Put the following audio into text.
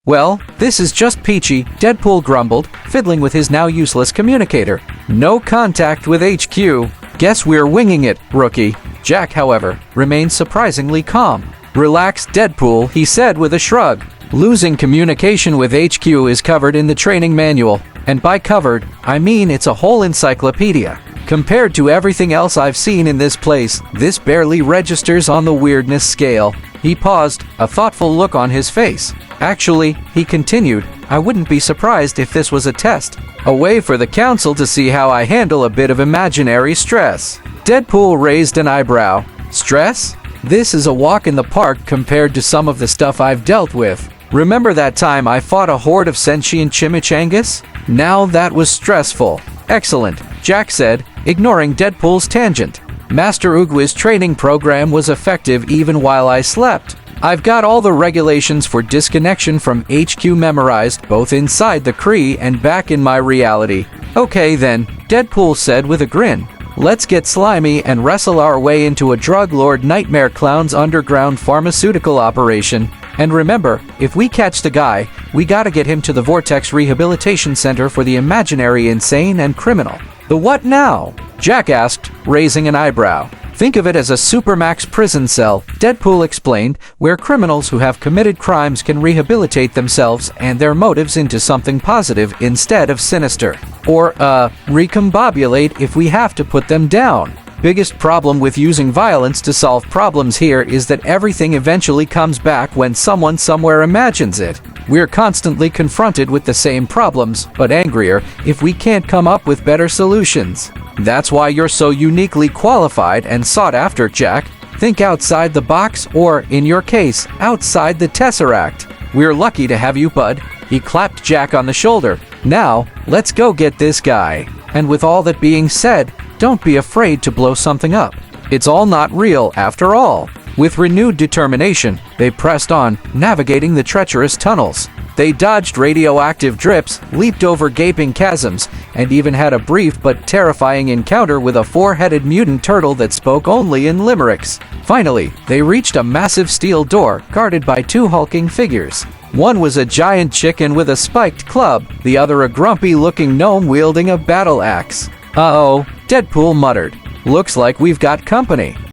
Well, this is just peachy, Deadpool grumbled, fiddling with his now useless communicator. No contact with HQ. Guess we're winging it, rookie. Jack, however, remained surprisingly calm. Relax, Deadpool, he said with a shrug. Losing communication with HQ is covered in the training manual, and by covered, I mean it's a whole encyclopedia. Compared to everything else I've seen in this place, this barely registers on the weirdness scale. He paused, a thoughtful look on his face. Actually, he continued, I wouldn't be surprised if this was a test. A way for the council to see how I handle a bit of imaginary stress. Deadpool raised an eyebrow. Stress? This is a walk in the park compared to some of the stuff I've dealt with. Remember that time I fought a horde of sentient chimichangas? Now that was stressful. Excellent, Jack said, ignoring Deadpool's tangent. Master Ugua's training program was effective even while I slept. I've got all the regulations for disconnection from HQ memorized both inside the Q.R.I. and back in my reality. Okay then, Deadpool said with a grin. Let's get slimy and wrestle our way into a drug lord nightmare clown's underground pharmaceutical operation. And remember, if we catch the guy, we gotta get him to the Vortex Rehabilitation Center for the imaginary insane and criminal. The what now? Jack asked, raising an eyebrow. Think of it as a supermax prison cell, Deadpool explained, where criminals who have committed crimes can rehabilitate themselves and their motives into something positive instead of sinister. Or, recombobulate if we have to put them down. Biggest problem with using violence to solve problems here is that everything eventually comes back when someone somewhere imagines it. We're constantly confronted with the same problems, but angrier, if we can't come up with better solutions. That's why you're so uniquely qualified and sought after, Jack. Think outside the box, or, in your case, outside the Tesseract. We're lucky to have you, bud. He clapped Jack on the shoulder. Now, let's go get this guy. And with all that being said, don't be afraid to blow something up. It's all not real, after all. With renewed determination, they pressed on, navigating the treacherous tunnels. They dodged radioactive drips, leaped over gaping chasms, and even had a brief but terrifying encounter with a four-headed mutant turtle that spoke only in limericks. Finally, they reached a massive steel door, guarded by two hulking figures. One was a giant chicken with a spiked club, the other a grumpy-looking gnome wielding a battle axe. Uh-oh, Deadpool muttered. Looks like we've got company.